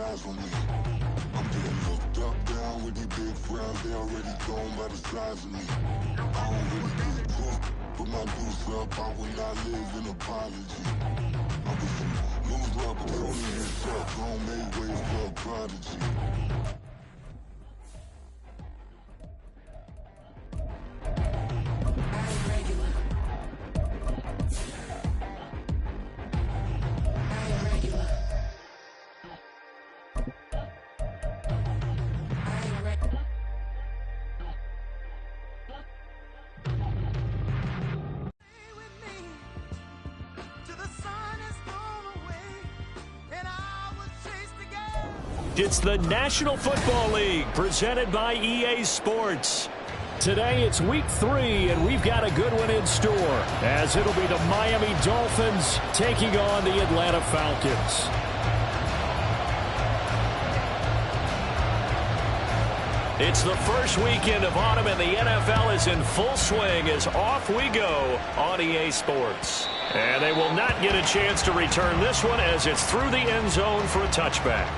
eyes on me. I'm getting looked up, down with these big frowns. They already gone by the size of me. I don't really get drunk, put my goose up. I will not live in apology. I was lose love, but don't even suck. Don't make way for a prodigy. It's the National Football League presented by EA Sports. Today it's week 3 and we've got a good one in store as it'll be the Miami Dolphins taking on the Atlanta Falcons. It's the first weekend of autumn and the NFL is in full swing as off we go on EA Sports. And they will not get a chance to return this one as it's through the end zone for a touchback.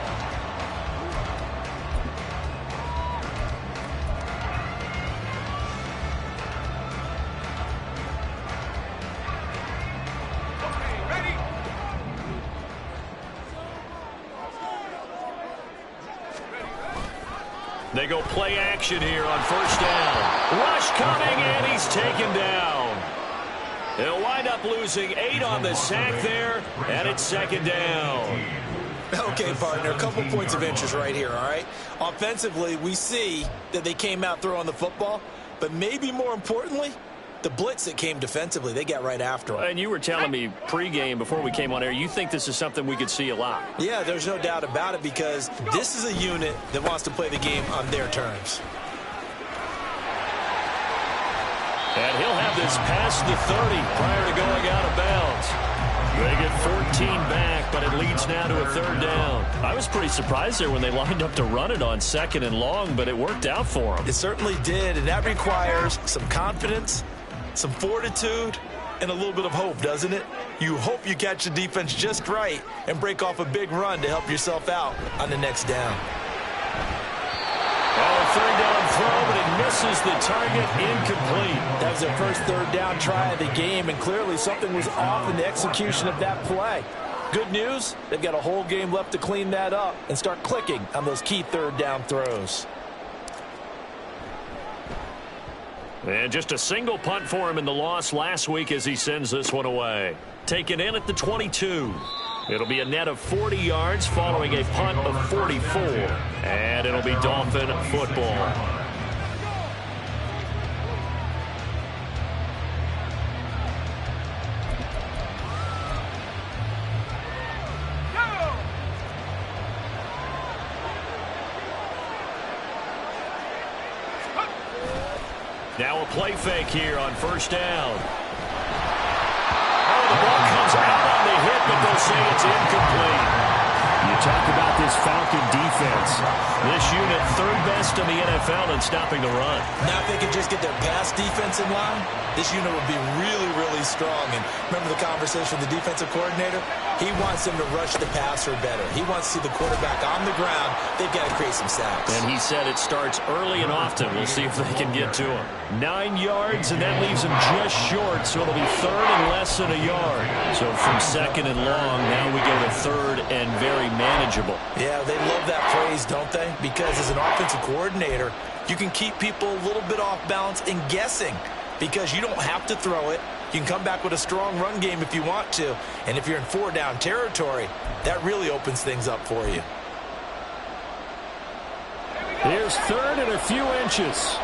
They go play action here on first down. Rush coming, and he's taken down. They'll wind up losing 8 on the sack there, and it's second down. Okay, partner, a couple points of interest right here, all right? Offensively, we see that they came out throwing the football, but maybe more importantly, the blitz that came defensively, they got right after him. And you were telling me pregame before we came on air, you think this is something we could see a lot. Yeah, there's no doubt about it because this is a unit that wants to play the game on their terms. And he'll have this past the 30 prior to going out of bounds. They get 14 back, but it leads now to a third down. I was pretty surprised there when they lined up to run it on second and long, but it worked out for them. It certainly did, and that requires some confidence, some fortitude, and a little bit of hope, doesn't it? You hope you catch the defense just right and break off a big run to help yourself out on the next down. Oh, third down throw, but it misses the target, incomplete. That was their first third down try of the game, and clearly something was off in the execution of that play. Good news, they've got a whole game left to clean that up and start clicking on those key third down throws. And just a single punt for him in the loss last week as he sends this one away. Taken in at the 22. It'll be a net of 40 yards following a punt of 44. And it'll be Dolphin football. Now a play fake here on first down. Oh, the ball comes out on the hit, but they'll say it's incomplete. You talk about this Falcon defense. This unit third best in the NFL in stopping the run. Now if they could just get their pass defense in line, this unit would be really, really strong. And remember the conversation with the defensive coordinator? He wants them to rush the passer better. He wants to see the quarterback on the ground. They've got to create some sacks. And he said it starts early and often. We'll see if they can get to him. 9 yards, and that leaves him just short, so it'll be third and less than a yard. So from second and long, now we go to third and very manageable. Yeah, they love that phrase, don't they? Because as an offensive coordinator, you can keep people a little bit off balance and guessing because you don't have to throw it. You can come back with a strong run game if you want to. And if you're in 4-down territory, that really opens things up for you. Here's third and a few inches.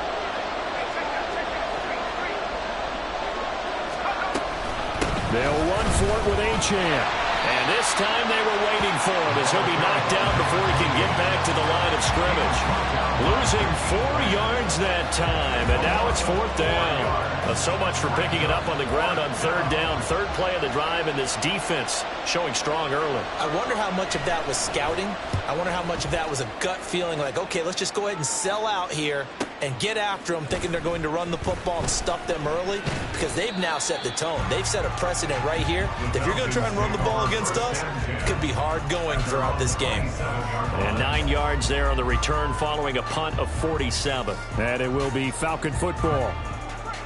They'll run for it with Achane. And this time they were waiting for him as he'll be knocked down before he can get back to the line of scrimmage. Losing 4 yards that time, and now it's fourth down. So much for picking it up on the ground on third down. Third play of the drive, and this defense showing strong early. I wonder how much of that was scouting. I wonder how much of that was a gut feeling like, okay, let's just go ahead and sell out here and get after them thinking they're going to run the football and stuff them early, because they've now set the tone. They've set a precedent right here. If you're going to try and run the ball against us, it could be hard going throughout this game. And 9 yards there on the return following a punt of 47. And it will be Falcon football.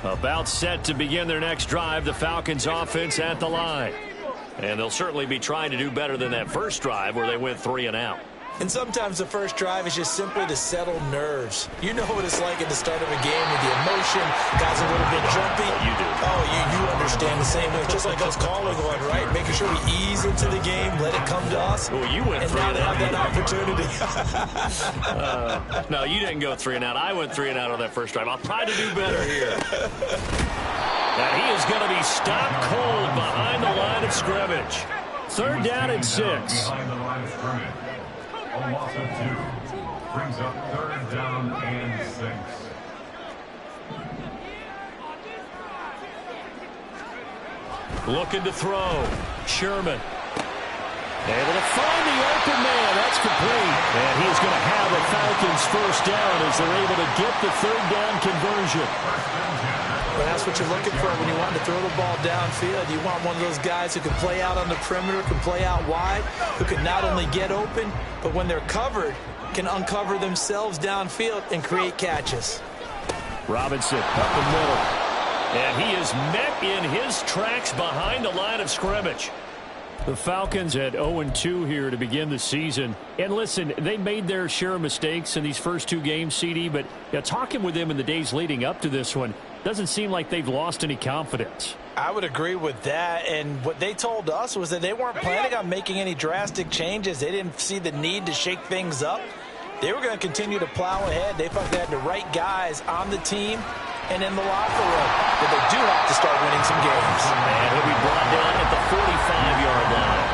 About set to begin their next drive, the Falcons offense at the line. And they'll certainly be trying to do better than that first drive where they went 3 and out. And sometimes the first drive is just simply to settle nerves. You know what it's like at the start of a game with the emotion. Guys a little bit jumpy. You do. Oh, you understand the same way. It's just like us calling one, right? Making sure we ease into the game, let it come to us. Well, you went and 3 now and they out. have that opportunity. No, you didn't go 3 and out. I went 3 and out on that first drive. I'll try to do better here. And he is going to be stopped cold behind the line of scrimmage. 3rd down and 6. A loss of 2 brings up 3rd down and 6. Looking to throw. Sherman. Able to find the open man. That's complete. And he's going to have a Falcons first down as they're able to get the 3rd down conversion. Well, that's what you're looking for when you want to throw the ball downfield. You want one of those guys who can play out on the perimeter, can play out wide, who can not only get open, but when they're covered, can uncover themselves downfield and create catches. Robinson up the middle. And he is met in his tracks behind the line of scrimmage. The Falcons at 0-2 here to begin the season. And listen, they made their share of mistakes in these first 2 games, CD, but talking with them in the days leading up to this one, doesn't seem like they've lost any confidence. I would agree with that, and what they told us was that they weren't planning on making any drastic changes. They didn't see the need to shake things up. They were going to continue to plow ahead. They felt they had the right guys on the team and in the locker room, but they do have to start winning some games. And he'll be brought down at the 45-yard line.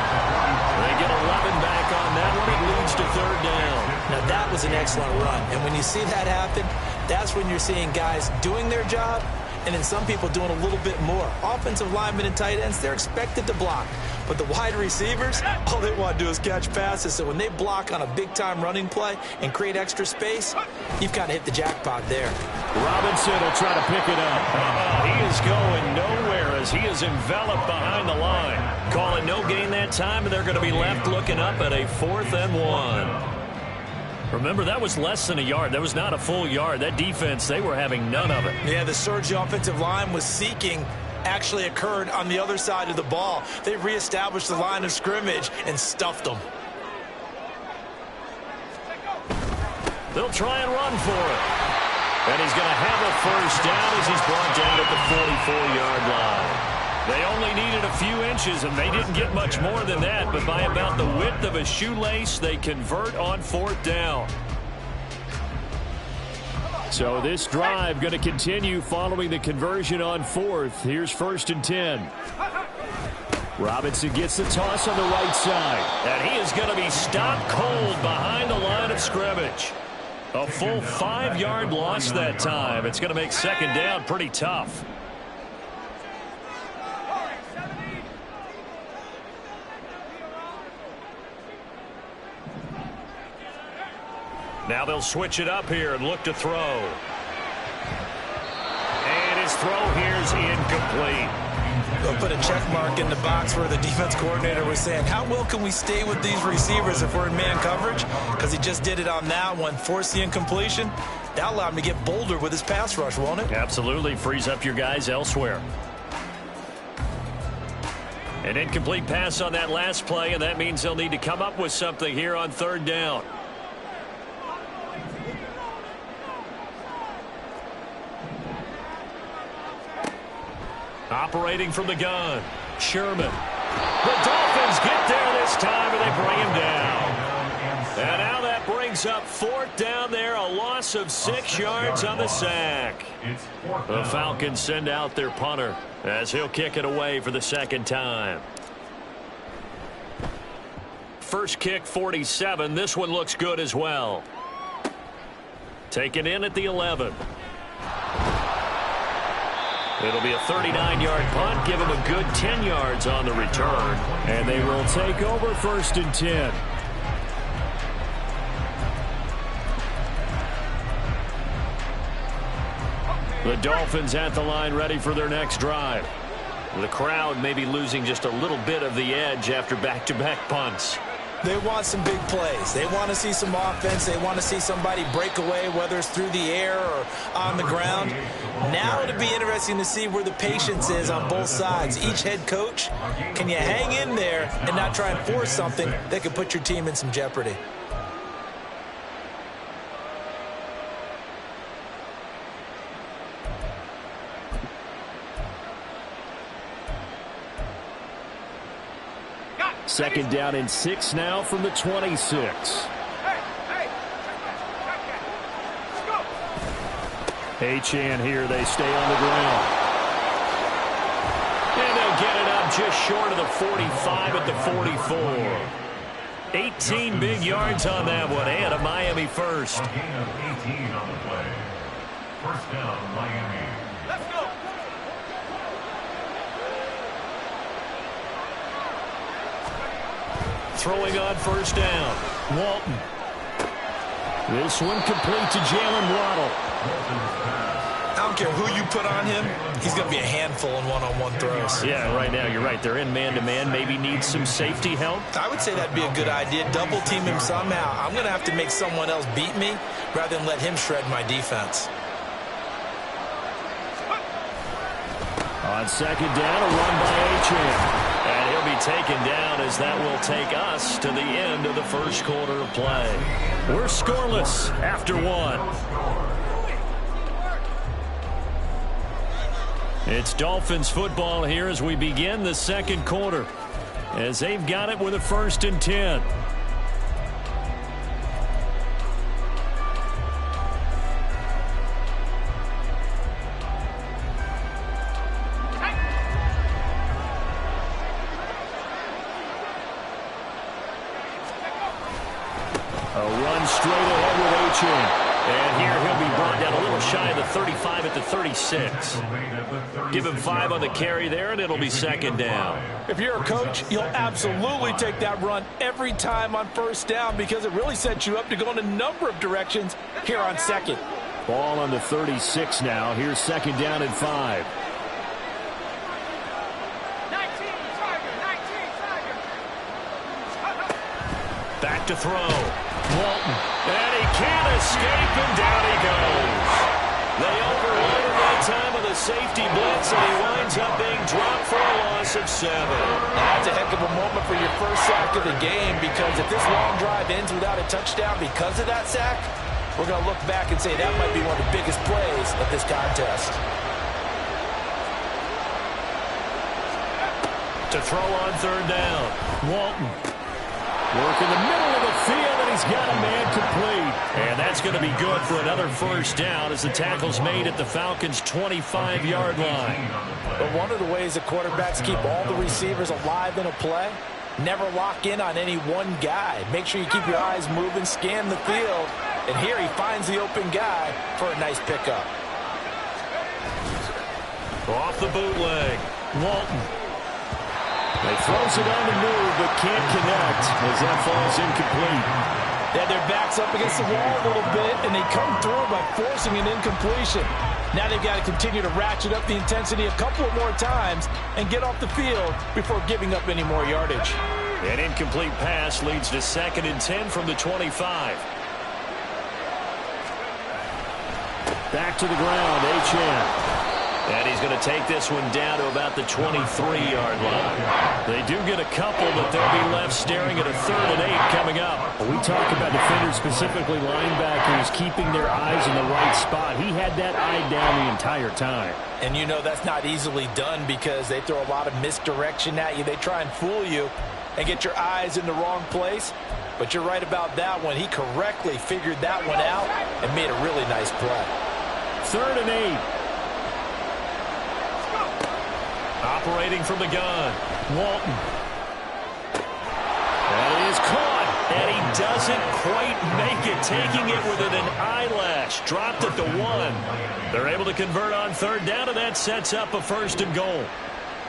They get 11 back on that one. It leads to 3rd down. Now, that was an excellent run, and when you see that happen, that's when you're seeing guys doing their job and then some people doing a little bit more. Offensive linemen and tight ends, they're expected to block. But the wide receivers, all they want to do is catch passes. So when they block on a big-time running play and create extra space, you've kind of hit the jackpot there. Robinson will try to pick it up. He is going nowhere as he is enveloped behind the line. Calling no gain that time, and they're going to be left looking up at a 4th and 1. Remember, that was less than a yard. That was not a full yard. That defense, they were having none of it. Yeah, the surge the offensive line was seeking actually occurred on the other side of the ball. They reestablished the line of scrimmage and stuffed them. They'll try and run for it. And he's going to have a first down as he's brought down at the 44-yard line. They only needed a few inches, and they didn't get much more than that. But by about the width of a shoelace, they convert on 4th down. So this drive going to continue following the conversion on 4th. Here's 1st and 10. Robinson gets the toss on the right side. And he is going to be stopped cold behind the line of scrimmage. A full 5-yard loss that time. It's going to make 2nd down pretty tough. Now they'll switch it up here and look to throw. And his throw here is incomplete. They'll put a check mark in the box where the defense coordinator was saying, how well can we stay with these receivers if we're in man coverage? Because he just did it on that one, forced the incompletion. That allowed him to get bolder with his pass rush, won't it? Absolutely. Frees up your guys elsewhere. An incomplete pass on that last play, and that means they'll need to come up with something here on 3rd down. Operating from the gun, Sherman. The Dolphins get there this time, and they bring him down. And now that brings up 4th down there, a loss of 6 yards on the sack. The Falcons send out their punter as he'll kick it away for the 2nd time. First kick, 47. This one looks good as well. Taken in at the 11. It'll be a 39-yard punt, give him a good 10 yards on the return. And they will take over 1st and 10. The Dolphins at the line ready for their next drive. The crowd may be losing just a little bit of the edge after back-to-back punts. They want some big plays. They want to see some offense. They want to see somebody break away, whether it's through the air or on the ground. Now it'll be interesting to see where the patience is on both sides. Each head coach, can you hang in there and not try and force something that could put your team in some jeopardy? Second down and 6 now from the 26. Achane here. They stay on the ground. And they'll get it up just short of the 45 at the 44. 18 big yards on that one, and a Miami first. A gain of 18 on the play. First down, Miami. Let's go. Throwing on first down. Walton. This one complete to Jalen Waddle. I don't care who you put on him, he's going to be a handful in one-on-one throws. Yeah, right now you're right. They're in man-to-man. Maybe needs some safety help. I would say that'd be a good idea. Double team him somehow. I'm going to have to make someone else beat me rather than let him shred my defense. On second down, a run by Achane. And he'll be taken down as that will take us to the end of the first quarter of play. We're scoreless after one. It's Dolphins football here as we begin the second quarter, as they've got it with a 1st and 10. Straight ahead with Achane. And here he'll be brought down a little shy of the 35 at the 36. Give him 5 on the carry there, and it'll be second down. If you're a coach, you'll absolutely take that run every time on first down because it really sets you up to go in a number of directions here on second. Ball on the 36 now. Here's second down and 5. Back to throw. Walton, and he can't escape, and down he goes. They overloaded that time of the safety blitz, and he winds up being dropped for a loss of 7. That's a heck of a moment for your first sack of the game, because if this long drive ends without a touchdown because of that sack, we're going to look back and say that might be one of the biggest plays of this contest. To throw on third down, Walton. Work in the middle of the field, and he's got a man complete. And that's going to be good for another first down as the tackle's made at the Falcons' 25-yard line. But one of the ways that quarterbacks keep all the receivers alive in a play, never lock in on any one guy. Make sure you keep your eyes moving, scan the field. And here he finds the open guy for a nice pickup. Off the bootleg, Walton. They throws it on the move, but can't connect as that falls incomplete. Yeah, their back's up against the wall a little bit, and they come through by forcing an incompletion. Now they've got to continue to ratchet up the intensity a couple of more times and get off the field before giving up any more yardage. An incomplete pass leads to 2nd and 10 from the 25. Back to the ground, Achane. And he's going to take this one down to about the 23-yard line. They do get a couple, but they'll be left staring at a 3rd and 8 coming up. We talk about defenders, specifically linebackers, keeping their eyes in the right spot. He had that eye down the entire time. And you know that's not easily done because they throw a lot of misdirection at you. They try and fool you and get your eyes in the wrong place. But you're right about that one. He correctly figured that one out and made a really nice play. 3rd and 8. Operating from the gun, Walton. And it is caught, and he doesn't quite make it, taking it within an eyelash. Dropped at the 1. They're able to convert on 3rd down, and that sets up a 1st and goal.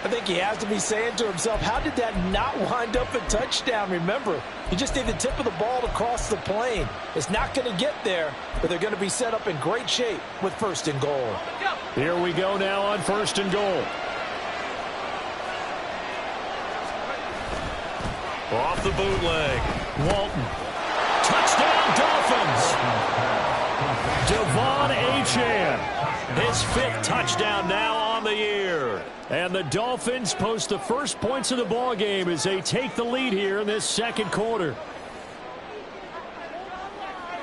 I think he has to be saying to himself, how did that not wind up a touchdown? Remember, he just need the tip of the ball to cross the plane. It's not going to get there, but they're going to be set up in great shape with 1st and goal. Here we go now on 1st and goal. Off the bootleg. Walton. Touchdown, Dolphins. Devon Achane. His 5th touchdown now on the year. And the Dolphins post the first points of the ball game as they take the lead here in this second quarter.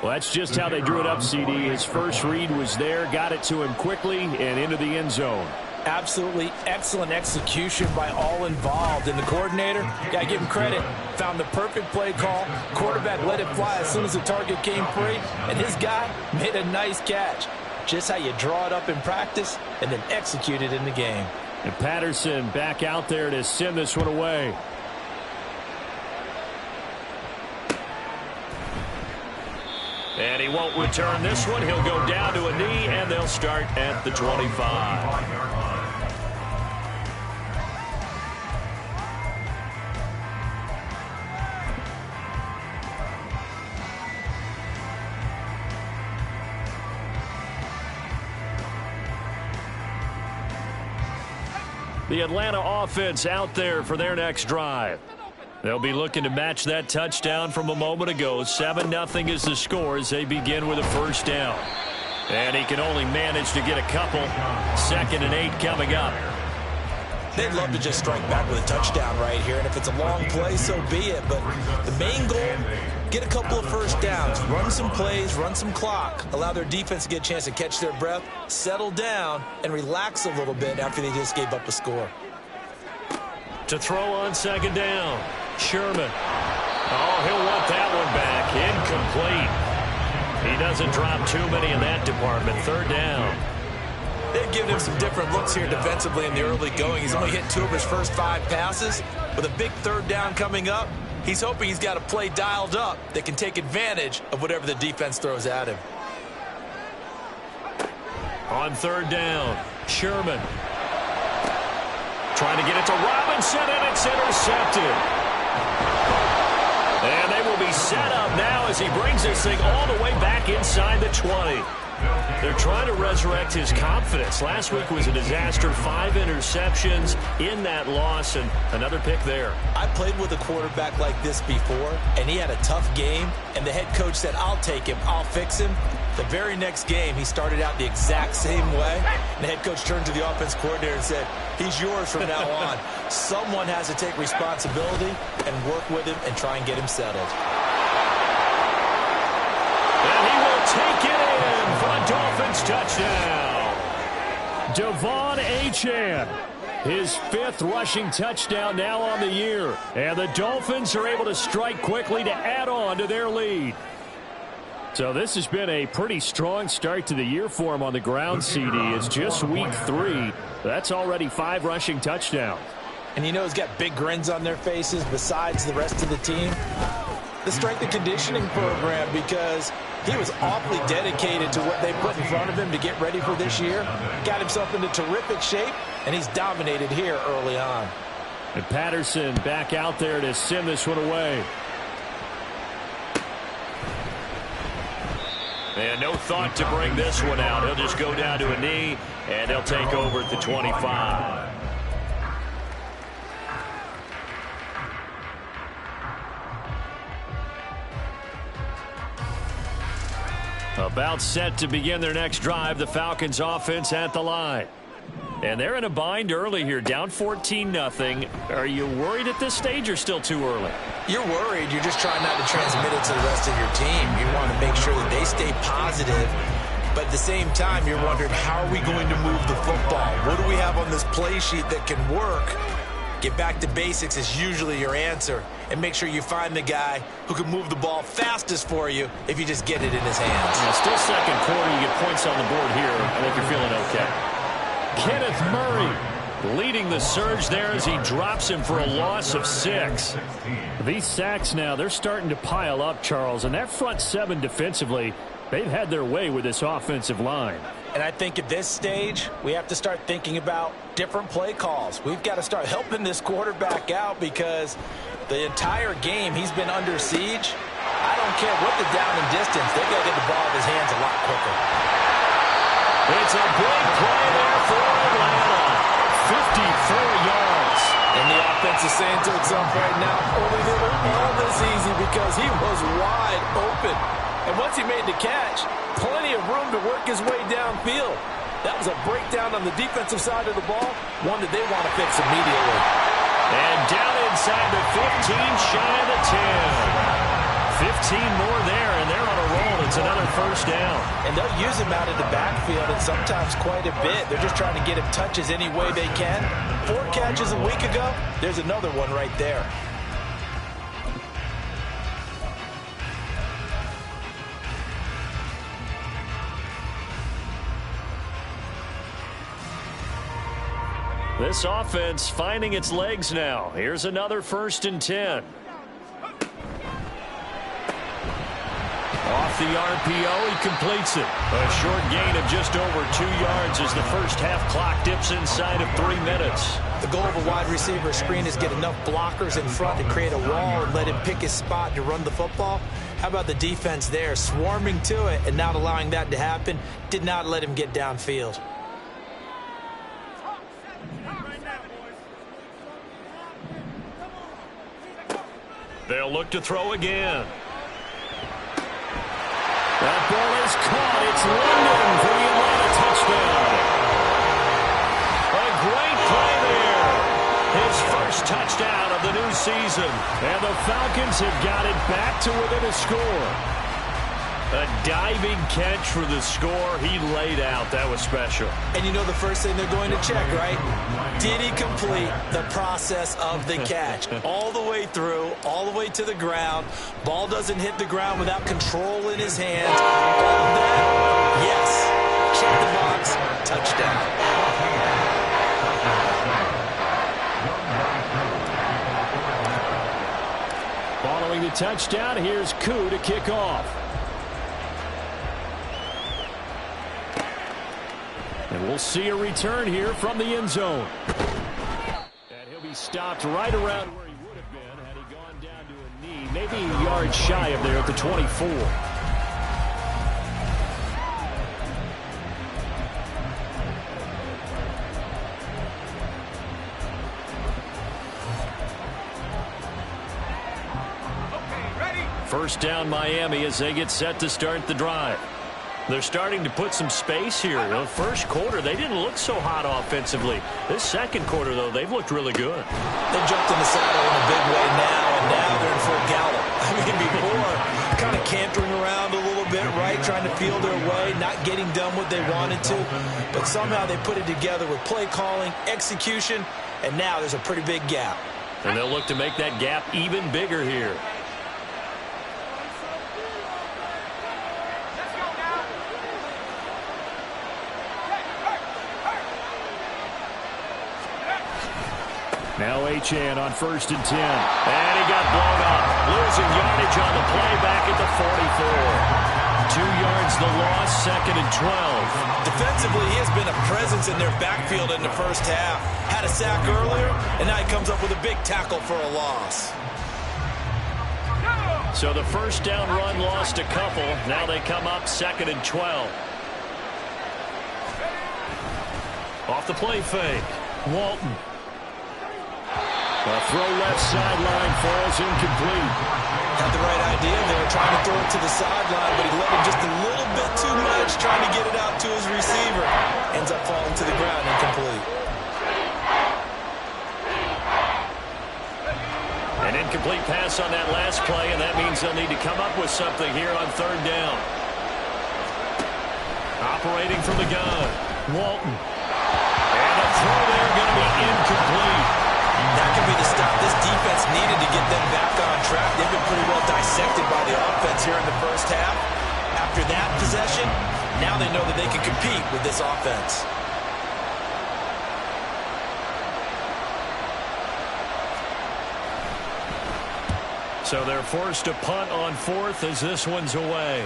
Well, that's just how they drew it up, CD. His first read was there, got it to him quickly, and into the end zone. Absolutely excellent execution by all involved. And the coordinator, got to give him credit, found the perfect play call. Quarterback let it fly as soon as the target came free, and his guy made a nice catch. Just how you draw it up in practice and then execute it in the game. And Patterson back out there to send this one away. And he won't return this one. He'll go down to a knee, and they'll start at the 25. The Atlanta offense out there for their next drive. They'll be looking to match that touchdown from a moment ago. 7-0 is the score as they begin with a first down. And he can only manage to get a couple. 2nd and 8 coming up. They'd love to just strike back with a touchdown right here, and if it's a long play, so be it. But the main goal, get a couple of first downs, run some plays, run some clock, allow their defense to get a chance to catch their breath, settle down, and relax a little bit after they just gave up a score. To throw on 2nd down, Sherman. Oh, he'll want that one back. Incomplete. He doesn't drop too many in that department. 3rd down. They've given him some different looks here defensively in the early going. He's only hit 2 of his first 5 passes. With a big 3rd down coming up, he's hoping he's got a play dialed up that can take advantage of whatever the defense throws at him. On 3rd down, Sherman. Trying to get it to Robinson, and it's intercepted. And they will be set up now as he brings this thing all the way back inside the 20. They're trying to resurrect his confidence. Last week was a disaster. 5 interceptions in that loss, and another pick there. I played with a quarterback like this before, and he had a tough game, and the head coach said, I'll take him, I'll fix him. The very next game, he started out the exact same way, and the head coach turned to the offense coordinator and said, he's yours from now on. Someone has to take responsibility and work with him and try and get him settled. And he will take it in for a Dolphins touchdown. Devon Achane, his 5th rushing touchdown now on the year. And the Dolphins are able to strike quickly to add on to their lead. So this has been a pretty strong start to the year for him on the ground, CD. It's just week 3. That's already 5 rushing touchdowns. And you know he's got big grins on their faces besides the rest of the team. The strength and conditioning program, because he was awfully dedicated to what they put in front of him to get ready for this year. Got himself into terrific shape, and he's dominated here early on. And Patterson back out there to send this one away. And no thought to bring this one out. He'll just go down to a knee, and he'll take over at the 25. About set to begin their next drive, the Falcons offense at the line. And they're in a bind early here, down 14-0. Are you worried at this stage or still too early? You're worried. You're just trying not to transmit it to the rest of your team. You want to make sure that they stay positive. But at the same time, you're wondering, how are we going to move the football? What do we have on this play sheet that can work? Get back to basics is usually your answer. And make sure you find the guy who can move the ball fastest for you if you just get it in his hands. Yeah, still second quarter. You get points on the board here. I think you're feeling okay. Kenneth Murray leading the surge there as he drops him for a loss of 6. These sacks now, they're starting to pile up, Charles. And that front 7 defensively, they've had their way with this offensive line. And I think at this stage, we have to start thinking about different play calls. We've got to start helping this quarterback out because the entire game he's been under siege. I don't care what the down and distance. They've got to get the ball in his hands a lot quicker. It's a big play there for Atlanta. 54 yards. And the offense is saying to itself right now, only they were all this easy because he was wide open. And once he made the catch, plenty of room to work his way downfield. That was a breakdown on the defensive side of the ball, one that they want to fix immediately. And down inside the 15, shy of the 10. 15 more there, and they're on a roll. It's another first down. And they'll use him out of the backfield, and sometimes quite a bit. They're just trying to get him touches any way they can. 4 catches a week ago, there's another one right there. This offense finding its legs now. Here's another 1st and 10. Off the RPO, he completes it. A short gain of just over 2 yards as the first half clock dips inside of 3 minutes. The goal of a wide receiver screen is get enough blockers in front to create a wall and let him pick his spot to run the football. How about the defense there, swarming to it and not allowing that to happen? Did not let him get downfield. They'll look to throw again. That ball is caught. It's London for the Atlanta touchdown. A great play there. His first touchdown of the new season. And the Falcons have got it back to within a score. A diving catch for the score. He laid out. That was special. And you know the first thing they're going to check, right? Did he complete the process of the catch? All the way through, all the way to the ground. Ball doesn't hit the ground without control in his hands. All of that, yes. Check the box. Touchdown. Following the touchdown, here's Koo to kick off. And we'll see a return here from the end zone. And he'll be stopped right around where he would have been had he gone down to a knee. Maybe a yard shy of there at the 24. First down Miami as they get set to start the drive. They're starting to put some space here. The first quarter, they didn't look so hot offensively. This second quarter, though, they've looked really good. They jumped in the saddle in a big way now, and now they're in full gallop. I mean, before, kind of cantering around a little bit, right, trying to feel their way, not getting done what they wanted to. But somehow they put it together with play calling, execution, and now there's a pretty big gap. And they'll look to make that gap even bigger here. Now Achane on 1st and 10. And he got blown up. Losing yardage on the play back at the 44. 2 yards the loss, 2nd and 12. Defensively, he has been a presence in their backfield in the first half. Had a sack earlier, and now he comes up with a big tackle for a loss. So the first down run lost a couple. Now they come up 2nd and 12. Off the play fake. Walton. The throw left sideline falls incomplete. Had the right idea there, trying to throw it to the sideline, but he let him just a little bit too much, trying to get it out to his receiver. Ends up falling to the ground incomplete. An incomplete pass on that last play, and that means they'll need to come up with something here on 3rd down. Operating from the gun, Walton. And the throw there going to be incomplete. That could be the stop this defense needed to get them back on track. They've been pretty well dissected by the offense here in the first half. After that possession, now they know that they can compete with this offense. So they're forced to punt on 4th as this one's away.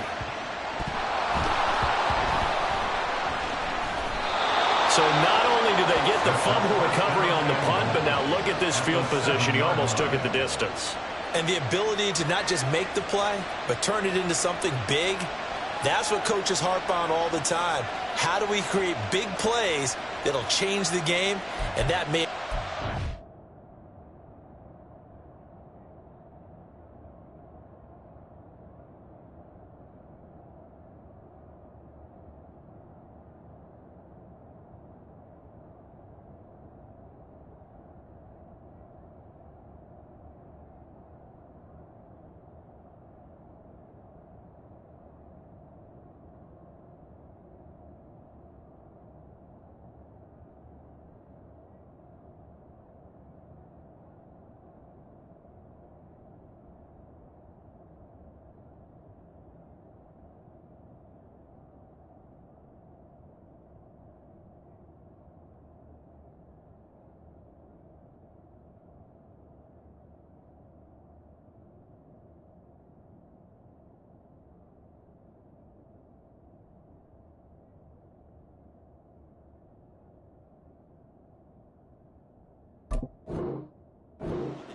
So not only do they get the fumble recovery on the punt, but now look at this field position. He almost took it the distance. And the ability to not just make the play, but turn it into something big. That's what coaches harp on all the time. How do we create big plays that'll change the game? And that may...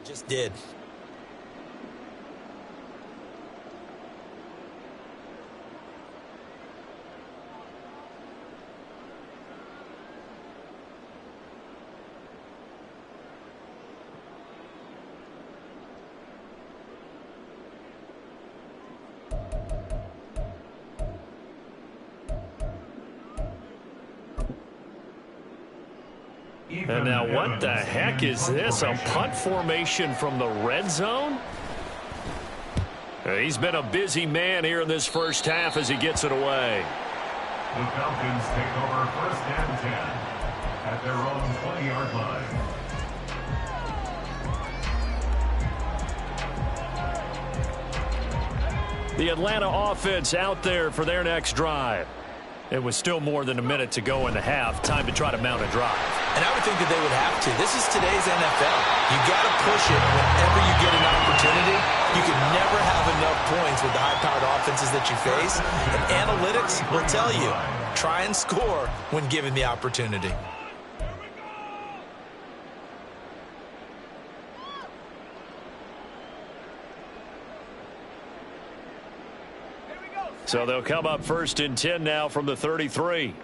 just did. And now what the heck is this? A punt formation from the red zone? He's been a busy man here in this first half as he gets it away. The Falcons take over 1st and 10 at their own 20-yard line. The Atlanta offense out there for their next drive. It was still more than a minute to go in the half. Time to try to mount a drive. And I would think that they would have to. This is today's NFL. You got to push it whenever you get an opportunity. You can never have enough points with the high-powered offenses that you face. And analytics will tell you, try and score when given the opportunity. So they'll come up 1st and 10 now from the 33.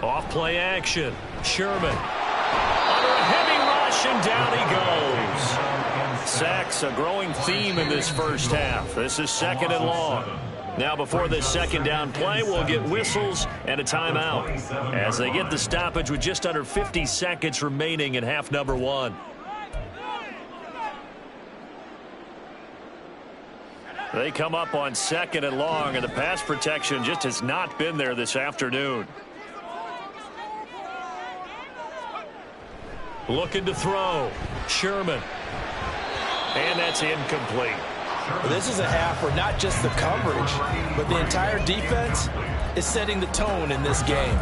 Off play action. Sherman. Under a heavy rush, and down he goes. Sacks, a growing theme in this first half. This is 2nd and long. Now before this 2nd down play, we'll get whistles and a timeout as they get the stoppage with just under 50 seconds remaining in half number 1. They come up on 2nd and long, and the pass protection just has not been there this afternoon. Looking to throw. Sherman. And that's incomplete. This is a half where not just the coverage, but the entire defense is setting the tone in this game.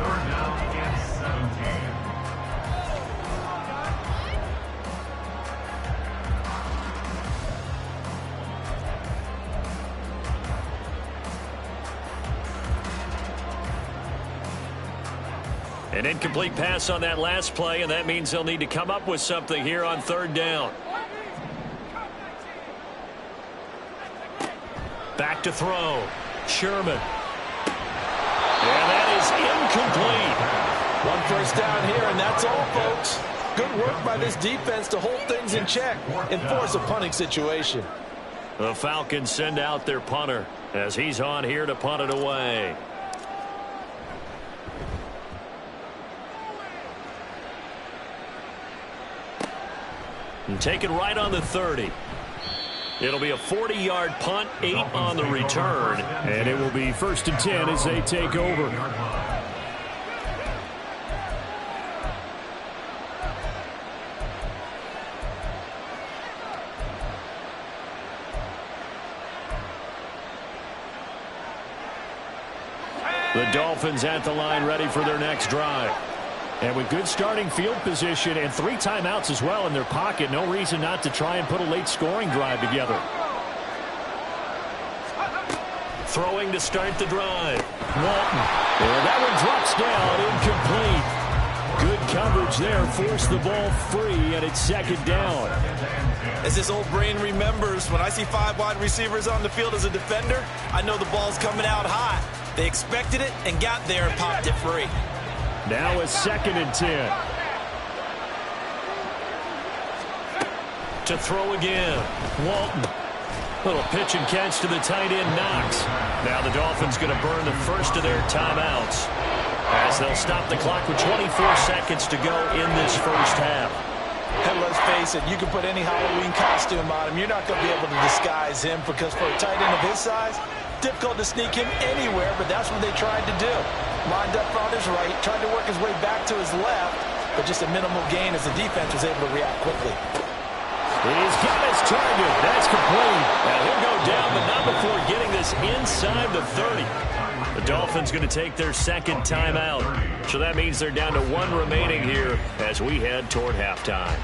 An incomplete pass on that last play, and that means they'll need to come up with something here on 3rd down. Back to throw. Sherman. And that is incomplete. 1 first down here, and that's all, folks. Good work by this defense to hold things in check and force a punting situation. The Falcons send out their punter as he's on here to punt it away. And taken right on the 30. It'll be a 40-yard punt, 8 on the return. And it will be 1st and 10 as they take over. The Dolphins at the line ready for their next drive. And with good starting field position and 3 timeouts as well in their pocket, no reason not to try and put a late scoring drive together. Throwing to start the drive. Walton. And that one drops down incomplete. Good coverage there, forced the ball free, and it's second down. As this old brain remembers, when I see 5 wide receivers on the field as a defender, I know the ball's coming out hot. They expected it and got there and popped it free. Now a 2nd and 10. To throw again, Walton. Little pitch and catch to the tight end, Knox. Now the Dolphins going to burn the first of their timeouts as they'll stop the clock with 24 seconds to go in this first half. And let's face it, you can put any Halloween costume on him. You're not going to be able to disguise him because for a tight end of his size, difficult to sneak him anywhere, but that's what they tried to do. Lined up on his right, tried to work his way back to his left, but just a minimal gain as the defense was able to react quickly. He's got his target. That's complete. Now he'll go down, but not before getting this inside the 30. The Dolphins going to take their 2nd timeout. So that means they're down to 1 remaining here as we head toward halftime.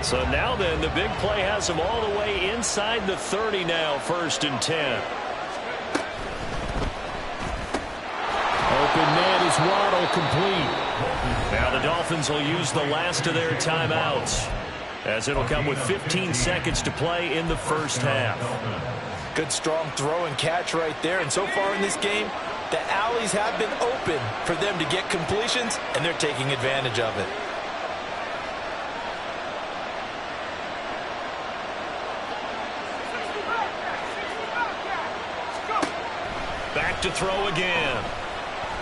So now then, the big play has them all the way inside the 30 now, 1st and 10. Open man is Waddle, complete. Now the Dolphins will use the last of their timeouts as it'll come with 15 seconds to play in the first half. Good strong throw and catch right there. And so far in this game, the alleys have been open for them to get completions, and they're taking advantage of it. Back to throw again.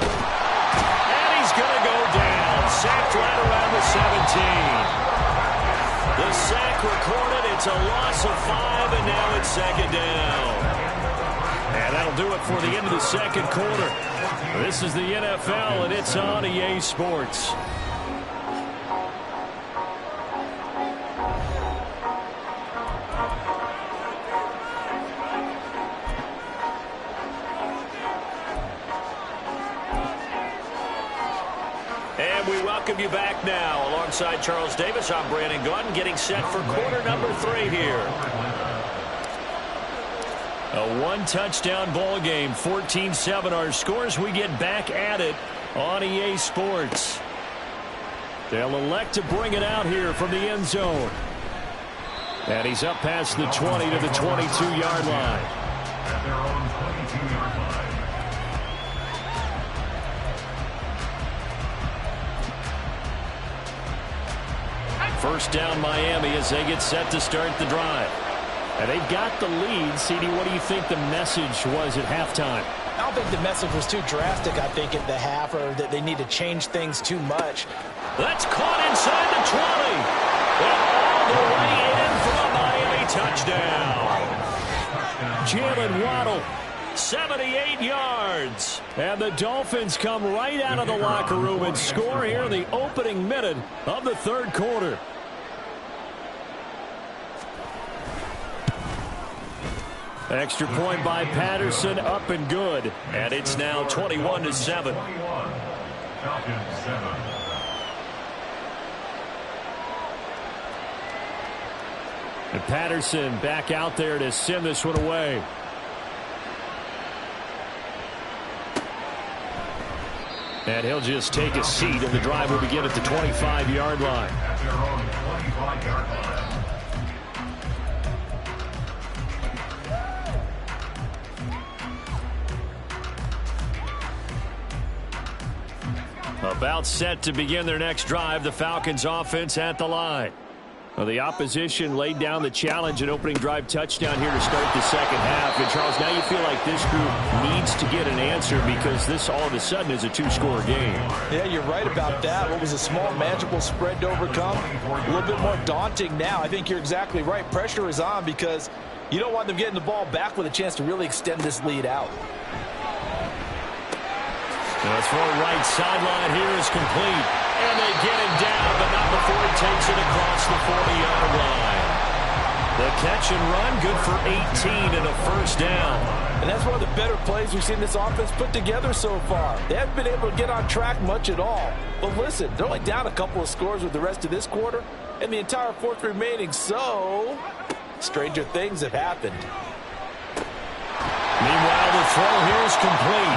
And he's going to go down. Sacked right around the 17. The sack recorded. It's a loss of 5, and now it's 2nd down. And that'll do it for the end of the 2nd quarter. This is the NFL, and it's on EA Sports. And we welcome you back now. Alongside Charles Davis, I'm Brandon Gaudin, getting set for quarter number 3 here. A 1-touchdown ball game, 14-7 our scores. We get back at it on EA Sports. They'll elect to bring it out here from the end zone. And he's up past the 20 to the 22-yard line. At their own 22-yard line. First down Miami as they get set to start the drive. And they've got the lead. CD, what do you think the message was at halftime? I don't think the message was too drastic, I think, at the half, or that they need to change things too much. That's caught inside the 20. And all the way in for a Miami touchdown. Jalen Waddle, 78 yards. And the Dolphins come right out of the locker room and score here in the opening minute of the 3rd quarter. Extra point by Patterson, up and good. And it's now 21-7. Falcons 7. And Patterson back out there to send this one away. And he'll just take a seat, and the drive will begin at the 25-yard line. At their own 25-yard line. About set to begin their next drive, the Falcons offense at the line. Well, the opposition laid down the challenge and opening drive touchdown here to start the 2nd half. And, Charles, now you feel like this group needs to get an answer because this all of a sudden is a 2-score game. Yeah, you're right about that. What was a small, manageable spread to overcome, a little bit more daunting now. I think you're exactly right. Pressure is on because you don't want them getting the ball back with a chance to really extend this lead out. The throw right sideline here is complete. And they get him down, but not before he takes it across the 40-yard line. The catch and run, good for 18 and a first down. And that's one of the better plays we've seen this offense put together so far. They haven't been able to get on track much at all. But listen, they're only down a couple of scores with the rest of this quarter and the entire fourth remaining, so stranger things have happened. Meanwhile, the throw here is complete.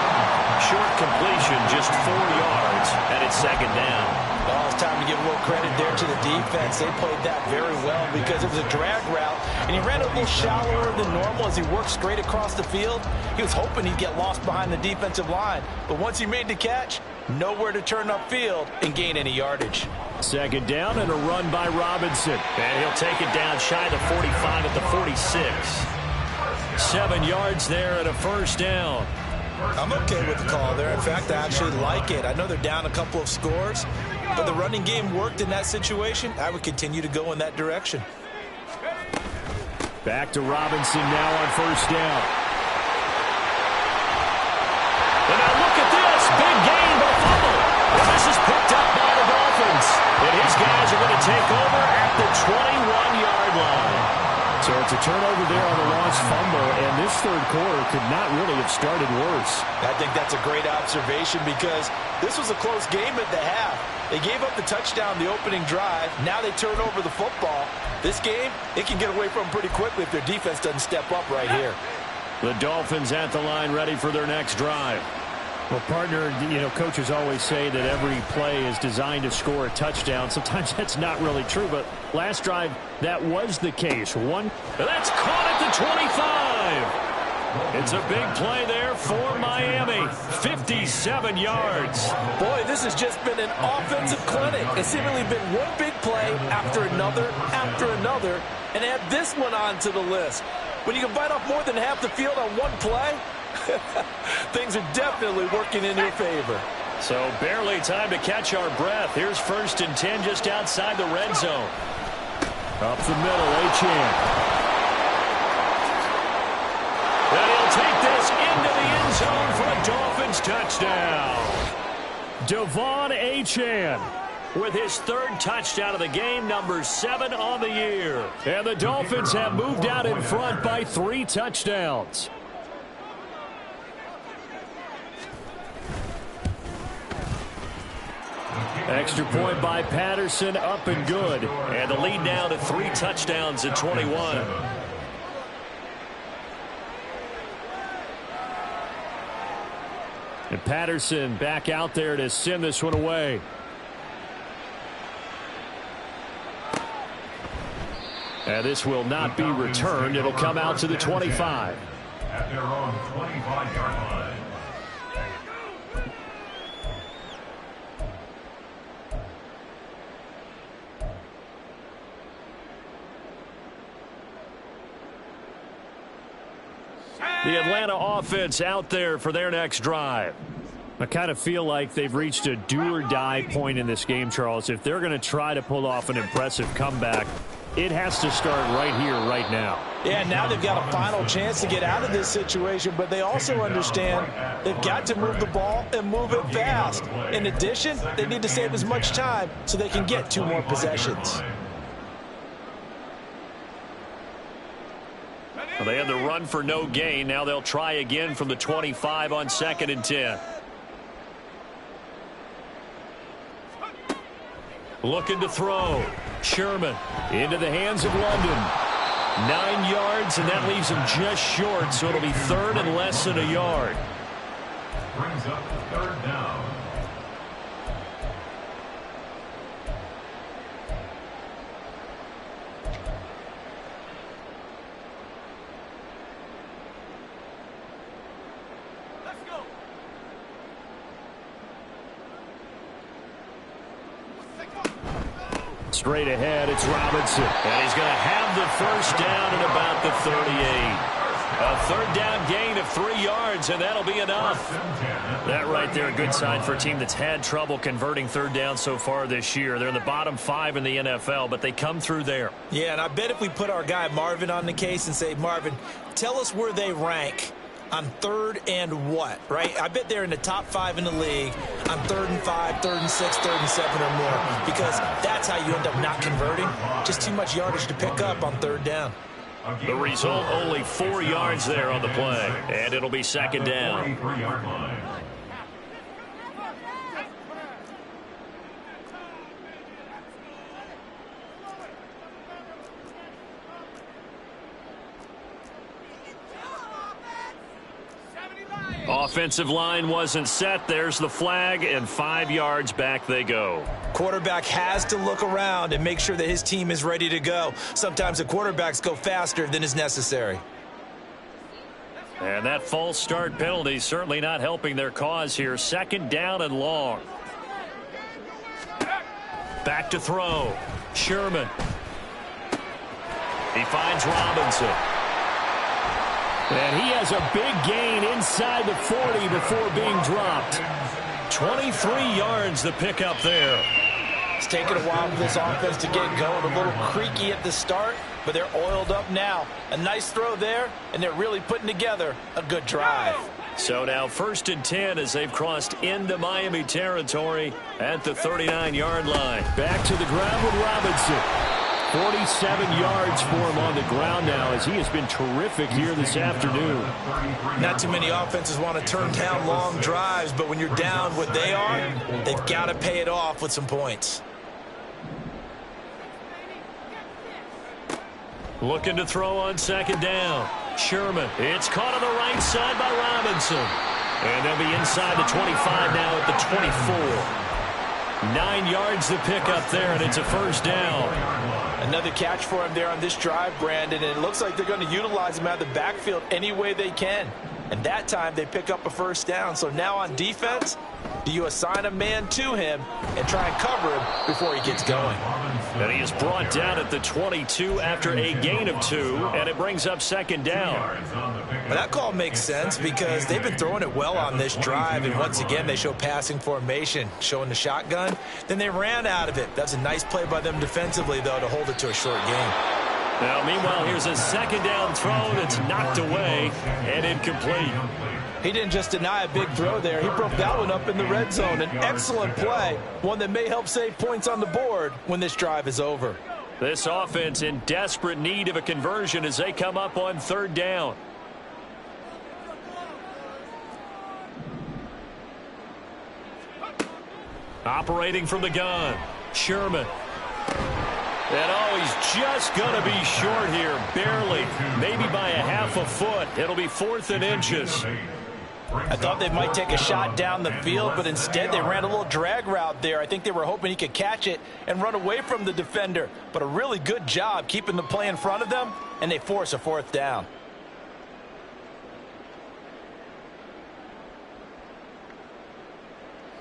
Short completion, just 4 yards, and it's second down. Oh, it's time to give a little credit there to the defense. They played that very well because it was a drag route, and he ran a little shallower than normal as he worked straight across the field. He was hoping he'd get lost behind the defensive line, but once he made the catch, nowhere to turn upfield and gain any yardage. Second down and a run by Robinson. And he'll take it down shy of the 45 at the 46. 7 yards there and a first down. I'm okay with the call there. In fact, I actually like it. I know they're down a couple of scores, but the running game worked in that situation. I would continue to go in that direction. Back to Robinson now on first down. And now look at this. Big gain, but a fumble. And this is picked up by the Dolphins. And his guys are going to take over at the 21-yard line. So it's a turnover there on the lost fumble, and this third quarter could not really have started worse. I think that's a great observation because this was a close game at the half. They gave up the touchdown the opening drive. Now they turn over the football. This game, it can get away from them pretty quickly if their defense doesn't step up right here. The Dolphins at the line ready for their next drive. Well, partner, coaches always say that every play is designed to score a touchdown. Sometimes that's not really true, but last drive, that was the case. That's caught at the 25. It's a big play there for Miami. 57 yards. Boy, this has just been an offensive clinic. It's seemingly been one big play after another, and add this one onto the list. When you can bite off more than half the field on one play, things are definitely working in your favor. So barely time to catch our breath. Here's 1st and 10 just outside the red zone. Up the middle, Achane. And he'll take this into the end zone for a Dolphins touchdown. Devon Achane with his 3rd touchdown of the game, number 7 on the year. And the Dolphins have moved out in front by 3 touchdowns. Extra point by Patterson, up and good. And the lead now to 3 touchdowns at 21. And Patterson back out there to send this one away. And this will not be returned. It'll come out to the 25. At their own 25-yard line. The Atlanta offense out there for their next drive. I kind of feel like they've reached a do-or-die point in this game, Charles. If they're going to try to pull off an impressive comeback, it has to start right here, right now. Yeah, now they've got a final chance to get out of this situation, but they also understand they've got to move the ball and move it fast. In addition, they need to save as much time so they can get 2 more possessions. Well, they had the run for no gain. Now they'll try again from the 25 on 2nd and 10. Looking to throw. Sherman into the hands of London. 9 yards, and that leaves him just short, so it'll be 3rd and less than a yard. Brings up 3rd down. Straight ahead, it's Robinson. And he's going to have the first down at about the 38. A 3rd down gain of 3 yards, and that'll be enough. That right there, a good sign for a team that's had trouble converting 3rd down so far this year. They're in the bottom 5 in the NFL, but they come through there. Yeah, and I bet if we put our guy Marvin on the case and say, Marvin, tell us where they rank on 3rd and what, right? I bet they're in the top 5 in the league on 3rd and 5, 3rd and 6, 3rd and 7 or more, because that's how you end up not converting. Just too much yardage to pick up on 3rd down. The result, only 4 yards there on the play. And it'll be second down. 43-yard line. Offensive line wasn't set. There's the flag, and 5 yards back they go. Quarterback has to look around and make sure that his team is ready to go. Sometimes the quarterbacks go faster than is necessary. And that false start penalty certainly not helping their cause here. Second down and long. Back to throw. Sherman. He finds Robinson. And he has a big gain inside the 40 before being dropped. 23 yards the pickup there. It's taken a while for this offense to get going. A little creaky at the start, but they're oiled up now. A nice throw there, and they're really putting together a good drive. So now 1st and 10 as they've crossed into Miami territory at the 39-yard line. Back to the ground with Robinson. 47 yards for him on the ground now as he has been terrific here this afternoon. Not too many offenses want to turn down long drives, but when you're down what they are, they've got to pay it off with some points. Looking to throw on second down. Sherman. It's caught on the right side by Robinson. And they'll be inside the 25 now at the 24. 9 yards the pickup there, and it's a first down. Another catch for him there on this drive, Brandon, and it looks like they're going to utilize him out of the backfield any way they can. And that time they pick up a first down. So now on defense, do you assign a man to him and try and cover him before he gets going? And he is brought down at the 22 after a gain of 2, and it brings up second down. Well, that call makes sense because they've been throwing it well on this drive, and once again they show passing formation, showing the shotgun. Then they ran out of it. That's a nice play by them defensively, though, to hold it to a short gain. Now, meanwhile, here's a second down throw that's knocked away and incomplete. He didn't just deny a big throw there. He broke that one up in the red zone. An excellent play, one that may help save points on the board when this drive is over. This offense in desperate need of a conversion as they come up on third down. Operating from the gun, Sherman. And oh, he's just going to be short here, barely, maybe by a half a foot. It'll be 4th and inches. I thought they might take a shot down the field, but instead they ran a little drag route there. I think they were hoping he could catch it and run away from the defender. But a really good job keeping the play in front of them, and they force a 4th down.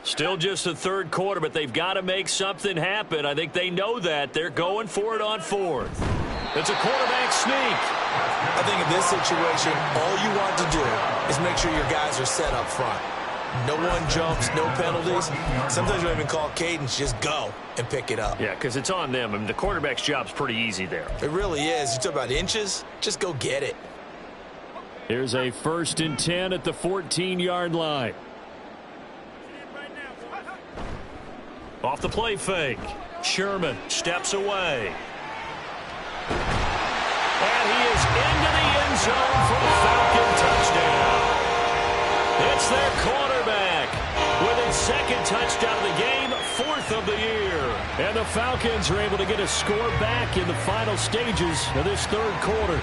Still just the third quarter, but they've got to make something happen. I think they know that. They're going for it on 4th. It's a quarterback sneak. I think in this situation, all you want to do is make sure your guys are set up front. No one jumps, no penalties. Sometimes you don't even call cadence. Just go and pick it up. Yeah, because it's on them. I mean, the quarterback's job's pretty easy there. It really is. You talk about inches, just go get it. Here's a 1st and 10 at the 14-yard line. Off the play fake. Sherman steps away. And he is into the end zone for the Falcon touchdown. It's their quarterback with his 2nd touchdown of the game, 4th of the year. And the Falcons are able to get a score back in the final stages of this third quarter.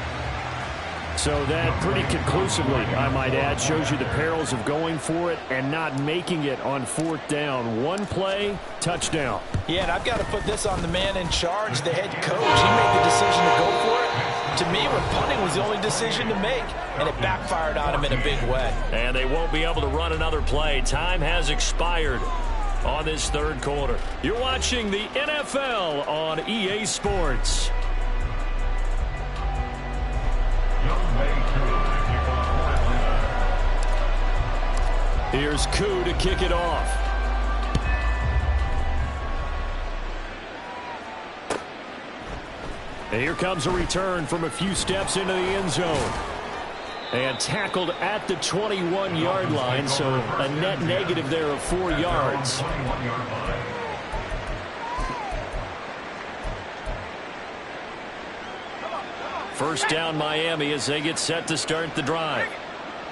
So that pretty conclusively, I might add, shows you the perils of going for it and not making it on 4th down. One play, touchdown. Yeah, and I've got to put this on the man in charge, the head coach. He made the decision to go for it. To me, when punting was the only decision to make, and it backfired on him in a big way. And they won't be able to run another play. Time has expired on this third quarter. You're watching the NFL on EA Sports. Here's Koo to kick it off. And here comes a return from a few steps into the end zone. And tackled at the 21-yard line, so a net negative there of 4 yards. First down Miami as they get set to start the drive.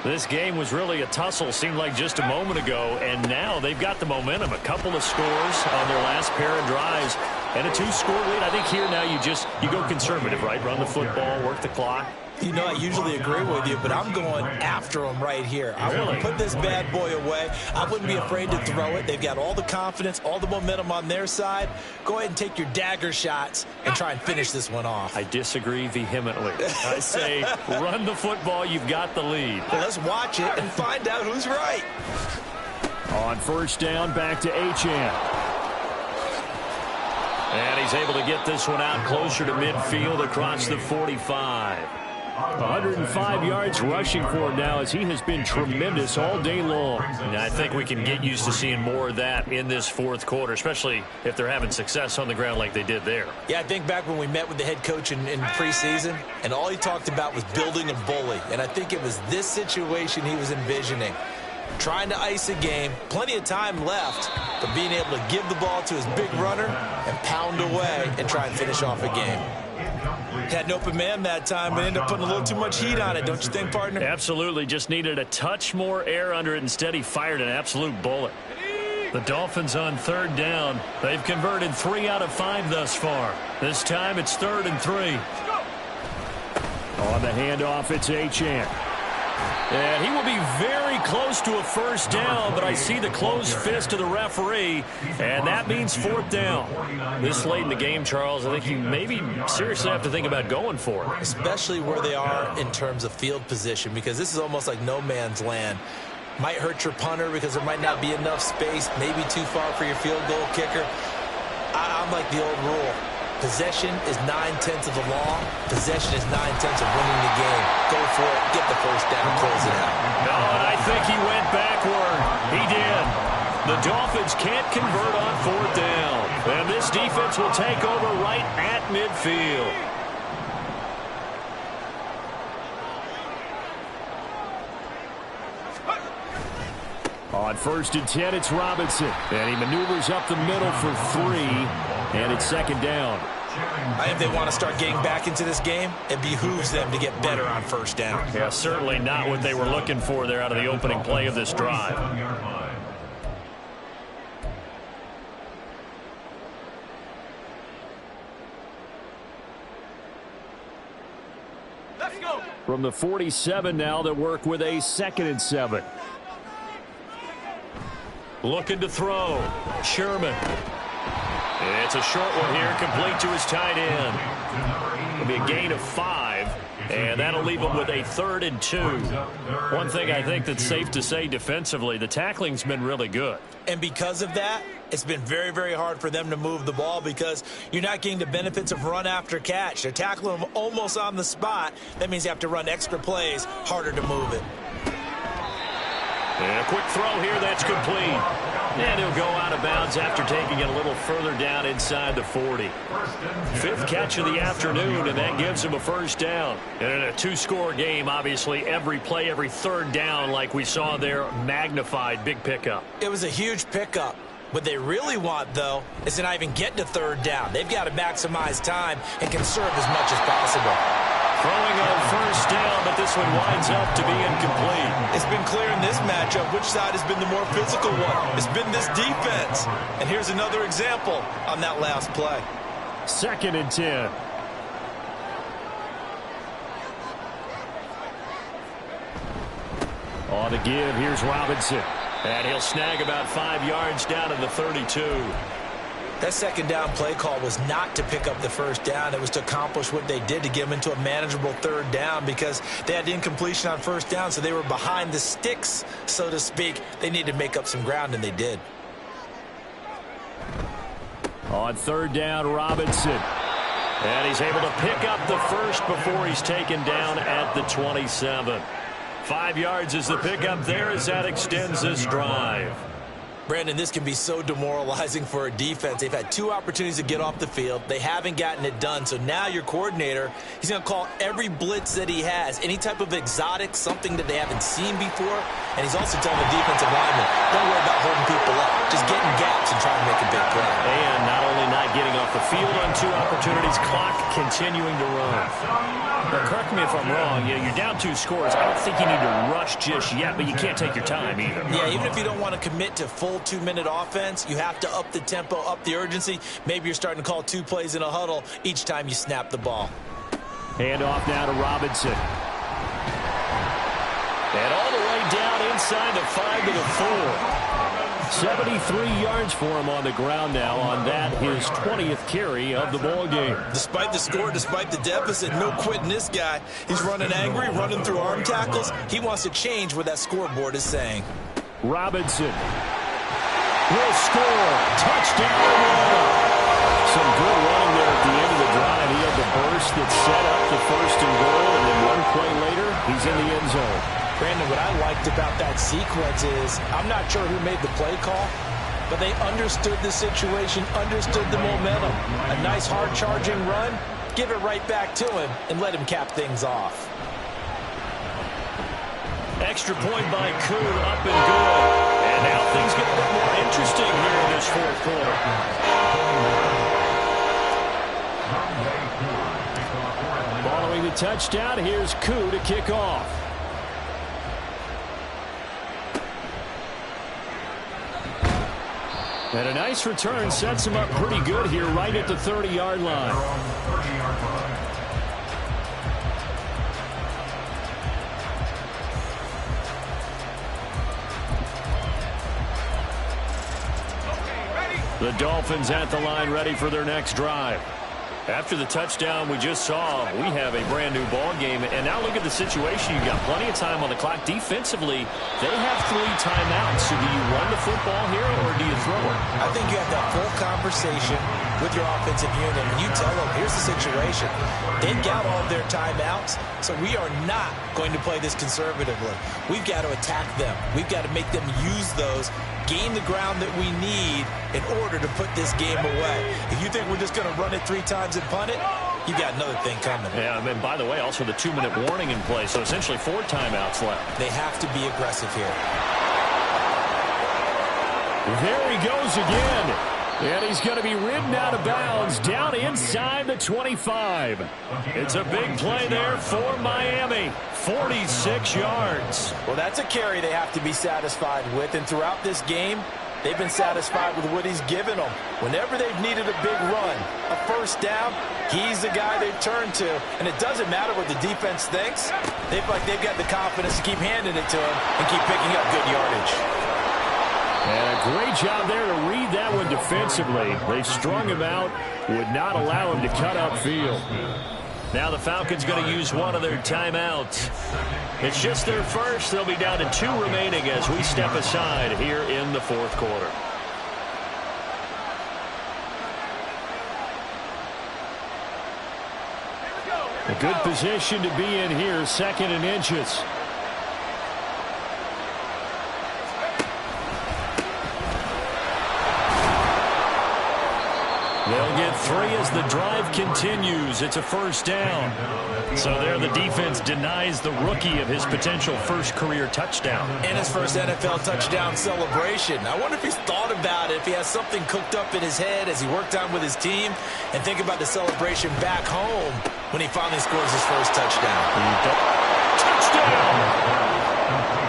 This game was really a tussle, seemed like just a moment ago, and now they've got the momentum. A couple of scores on their last pair of drives and a 2-score lead. I think here now you go conservative, right? Run the football, work the clock. You know, I usually agree with you, but I'm going after them right here. I want to put this bad boy away. I wouldn't be afraid to throw it. They've got all the confidence, all the momentum on their side. Go ahead and take your dagger shots and try and finish this one off. I disagree vehemently. I say run the football. You've got the lead. Well, let's watch it and find out who's right. On first down, back to Achane. And he's able to get this one out closer to midfield across the 45. 105 yards rushing for him now as he has been tremendous all day long. And I think we can get used to seeing more of that in this fourth quarter, especially if they're having success on the ground like they did there. Yeah, I think back when we met with the head coach in preseason, and all he talked about was building a bully. And I think it was this situation he was envisioning. Trying to ice a game, plenty of time left, but being able to give the ball to his big runner and pound away and try and finish off a game. Had an open man that time, but ended up putting a little too much heat on it, don't you think, partner? Absolutely. Just needed a touch more air under it. Instead, he fired an absolute bullet. The Dolphins on third down. They've converted 3 out of 5 thus far. This time it's 3rd and 3. On the handoff, it's Achane. And he will be very close to a first down, but I see the closed fist of the referee, and that means 4th down. This late in the game, Charles, I think you maybe seriously have to think about going for it. Especially where they are in terms of field position, because this is almost like no man's land. Might hurt your punter because there might not be enough space, maybe too far for your field goal kicker. I'm like the old rule. Possession is 9/10 of the law. Possession is 9/10 of winning the game. Go for it. Get the first down. Close it out. No, and I think he went backward. He did. The Dolphins can't convert on 4th down. And this defense will take over right at midfield. On 1st and 10, it's Robinson. And he maneuvers up the middle for 3. And it's 2nd down. I think they want to start getting back into this game. It behooves them to get better on first down. Yeah, certainly not what they were looking for there out of the opening play of this drive. Let's go. From the 47 now, they work with a 2nd and 7. Looking to throw. Sherman. It's a short one here, complete to his tight end. It'll be a gain of 5, and that'll leave him with a 3rd and 2. One thing I think that's safe to say defensively, the tackling's been really good. And because of that, it's been very, very hard for them to move the ball because you're not getting the benefits of run after catch. They're tackling them almost on the spot. That means you have to run extra plays, harder to move it. And a quick throw here, that's complete. And he'll go out of bounds after taking it a little further down inside the 40. 5th catch of the afternoon, and that gives him a first down. And in a 2-score game, obviously, every play, every 3rd down, like we saw there, magnified, big pickup. It was a huge pickup. What they really want, though, is to not even get to 3rd down. They've got to maximize time and conserve as much as possible. Throwing on first down, but this one winds up to be incomplete. It's been clear in this matchup which side has been the more physical one. It's been this defense. And here's another example on that last play. 2nd and 10. On the give, here's Robinson. And he'll snag about 5 yards down in the 32. That 2nd down play call was not to pick up the first down. It was to accomplish what they did to get them into a manageable 3rd down because they had incompletion on first down, so they were behind the sticks, so to speak. They needed to make up some ground, and they did. On 3rd down, Robinson. And he's able to pick up the first before he's taken down at the 27. 5 yards is the pickup there as that extends this drive. Brandon, this can be so demoralizing for a defense. They've had 2 opportunities to get off the field. They haven't gotten it done. So now your coordinator, he's going to call every blitz that he has, any type of exotic, something that they haven't seen before. And he's also telling the defensive lineman, don't worry about holding people up. Just get in gaps and try to make a big play. And not only not getting off the field on 2 opportunities, clock continuing to run. Now, correct me if I'm wrong. You're down 2 scores. I don't think you need to rush just yet, but you can't take your time either. Yeah, even if you don't want to commit to full 2-minute offense, you have to up the tempo, up the urgency. Maybe you're starting to call 2 plays in a huddle each time you snap the ball. Hand off now to Robinson. And all the way down inside the 5 to the 4. 73 yards for him on the ground now on that, his 20th carry of the ball game. Despite the score, despite the deficit, no quitting this guy. He's running angry, running through arm tackles. He wants to change what that scoreboard is saying. Robinson will score. Touchdown. Some good running there at the end of the drive. He had the burst that set up the 1st and goal, and then 1 play later, he's in the end zone. Brandon, what I liked about that sequence is, I'm not sure who made the play call, but they understood the situation, understood the momentum. A nice hard-charging run, give it right back to him, and let him cap things off. Extra point by Kuhn, up and good. And now things get a bit more interesting here in this 4th quarter. Following the touchdown, here's Kuhn to kick off. And a nice return sets him up pretty good here right at the 30-yard line. The Dolphins at the line ready for their next drive. After the touchdown we just saw, we have a brand new ball game. And now look at the situation. You've got plenty of time on the clock. Defensively, they have 3 timeouts. So do you run the football here or do you throw it? I think you have that full conversation with your offensive unit, and you tell them, here's the situation. They've got all their timeouts, so we are not going to play this conservatively. We've got to attack them. We've got to make them use those, gain the ground that we need in order to put this game away. If you think we're just going to run it 3 times and punt it, you got another thing coming. Yeah, and by the way, also the 2-minute warning in play, so essentially 4 timeouts left. They have to be aggressive here. There he goes again. And he's going to be ridden out of bounds down inside the 25. It's a big play there for Miami. 46 yards. Well, that's a carry they have to be satisfied with. And throughout this game, they've been satisfied with what he's given them. Whenever they've needed a big run, a 1st down, he's the guy they've turned to. And it doesn't matter what the defense thinks. They feel like they've got the confidence to keep handing it to him and keep picking up good yardage. And a great job there to read that one defensively. They strung him out, would not allow him to cut upfield. Now the Falcons going to use one of their timeouts. It's just their first. They'll be down to 2 remaining as we step aside here in the 4th quarter. A good position to be in here, 2nd and inches. They'll get 3 as the drive continues. It's a 1st down. So there the defense denies the rookie of his potential 1st career touchdown. And his 1st NFL touchdown celebration. I wonder if he's thought about it, if he has something cooked up in his head as he worked on with his team. And think about the celebration back home when he finally scores his 1st touchdown. Touchdown!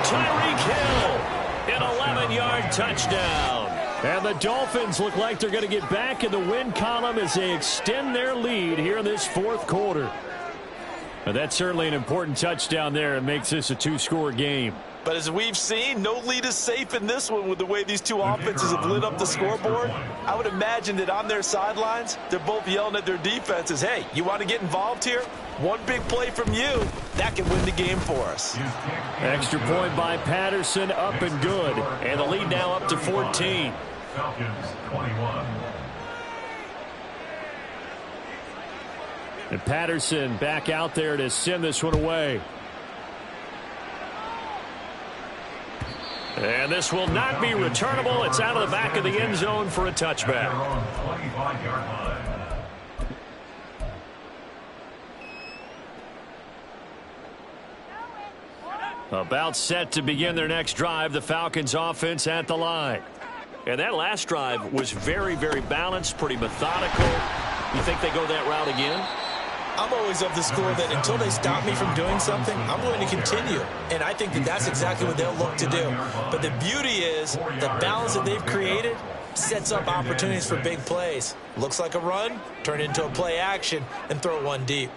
Tyreek Hill, an 11-yard touchdown. And the Dolphins look like they're going to get back in the win column as they extend their lead here in this 4th quarter. But that's certainly an important touchdown there. It makes this a 2-score game. But as we've seen, no lead is safe in this one with the way these 2 offenses have lit up the scoreboard. I would imagine that on their sidelines, they're both yelling at their defenses, hey, you want to get involved here? One big play from you, that can win the game for us. Extra point by Patterson, up and good. And the lead now up to 14. Falcons 21. And Patterson back out there to send this one away. And this will not be returnable. It's out of the back of the end zone for a touchback. 25-yard line. About set to begin their next drive, the Falcons offense at the line. And that last drive was very, very balanced, pretty methodical. You think they go that route again? I'm always of the school that until they stop me from doing something, I'm going to continue. And I think that that's exactly what they'll look to do. But the beauty is the balance that they've created sets up opportunities for big plays. Looks like a run, turn into a play action, and throw one deep.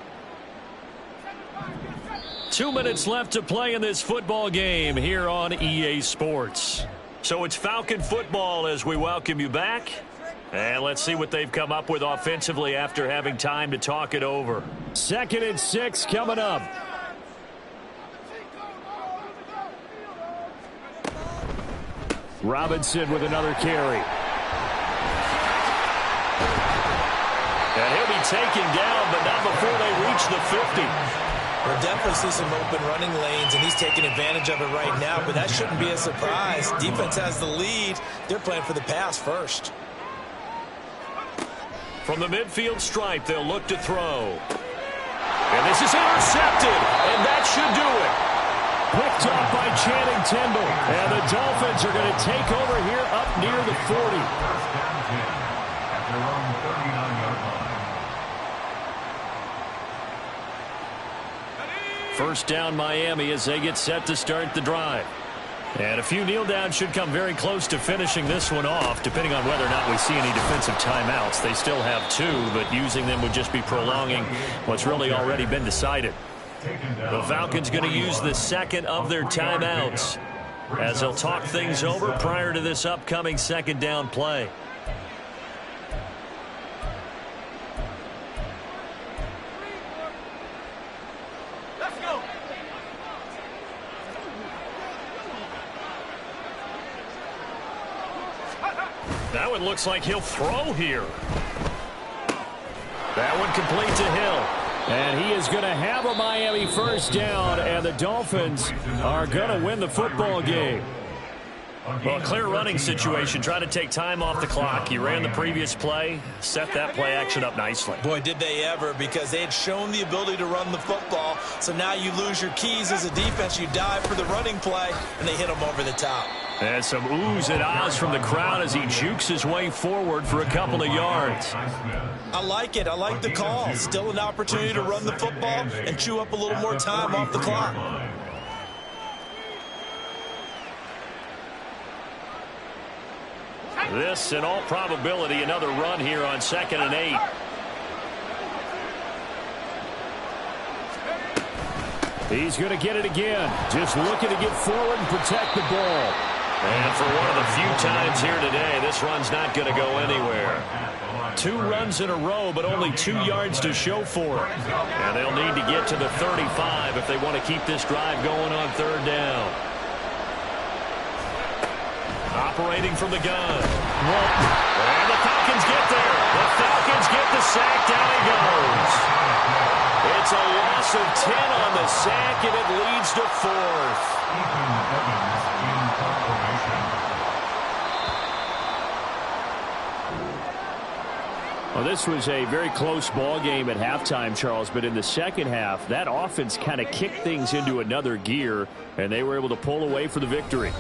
2 minutes left to play in this football game here on EA Sports. So it's Falcon football as we welcome you back. And let's see what they've come up with offensively after having time to talk it over. 2nd and 6 coming up. Robinson with another carry. And he'll be taken down, but not before they reach the 50. We'll definitely see some open running lanes, and he's taking advantage of it right now, but that shouldn't be a surprise. Defense has the lead. They're playing for the pass first. From the midfield stripe, they'll look to throw. And this is intercepted, and that should do it. Picked off by Channing Tindall, and the Dolphins are going to take over here up near the 40. First down 10 at their own 39-yard line. First down Miami as they get set to start the drive. And a few kneel downs should come very close to finishing this one off, depending on whether or not we see any defensive timeouts. They still have 2, but using them would just be prolonging what's really already been decided. The Falcons going to use the second of their timeouts as they'll talk things over prior to this upcoming second down play. That one looks like he'll throw here. That one complete to Hill. And he is going to have a Miami first down, and the Dolphins are going to win the football game. Well, clear running situation. Try to take time off the clock. You ran the previous play, set that play action up nicely. Boy, did they ever, because they had shown the ability to run the football. So now you lose your keys as a defense. You dive for the running play, and they hit them over the top. And some oohs and ahs from the crowd as he jukes his way forward for a couple of yards. I like it. I like the call. Still an opportunity to run the football and chew up a little more time off the clock. This, in all probability, another run here on 2nd and 8. He's going to get it again. Just looking to get forward and protect the ball. And for one of the few times here today, this run's not going to go anywhere. 2 runs in a row, but only 2 yards to show for it. And they'll need to get to the 35 if they want to keep this drive going on 3rd down. Operating from the gun. And the Falcons get there. The Falcons get the sack. Down he goes. It's a loss of 10 on the sack, and it leads to 4th. Well, this was a very close ball game at halftime, Charles, but in the second half, that offense kind of kicked things into another gear, and they were able to pull away for the victory.